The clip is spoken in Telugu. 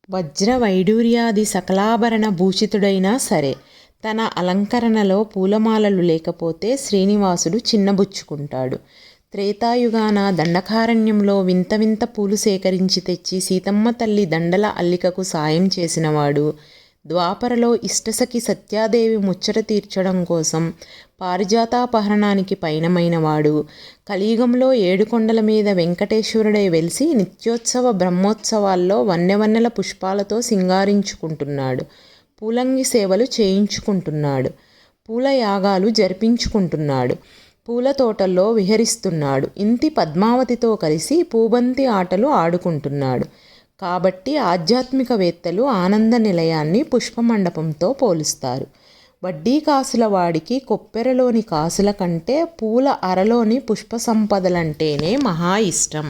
వజ్ర వైడూర్యాది సకలాభరణ భూషితుడైనా సరే తన అలంకరణలో పూలమాలలు లేకపోతే శ్రీనివాసుడు చిన్నబుచ్చుకుంటాడు. త్రేతాయుగాన దండకారణ్యంలో వింత వింత పూలు సేకరించి తెచ్చి సీతమ్మ తల్లి దండల అల్లికకు సాయం చేసినవాడు. ద్వాపరలో ఇష్టసఖి సత్యాదేవి ముచ్చట తీర్చడం కోసం పారిజాతాపహరణానికి పయనమైనవాడు. కలియుగంలో ఏడుకొండల మీద వెంకటేశ్వరుడై వెలిసి నిత్యోత్సవ బ్రహ్మోత్సవాల్లో వన్నెవన్నెల పుష్పాలతో సింగారించుకుంటున్నాడు. పూలంగి సేవలు చేయించుకుంటున్నాడు. పూల యాగాలు జరిపించుకుంటున్నాడు. పూల తోటల్లో విహరిస్తున్నాడు. ఇంతి పద్మావతితో కలిసి పూబంతి ఆటలు ఆడుకుంటున్నాడు. కాబట్టి ఆధ్యాత్మికవేత్తలు ఆనంద నిలయాన్ని పుష్పమండపంతో పోలుస్తారు. వడ్డీ కాసుల వాడికి కొప్పెరలోని కాసుల కంటే పూల అరలోని పుష్ప సంపదలంటేనే మహా ఇష్టం.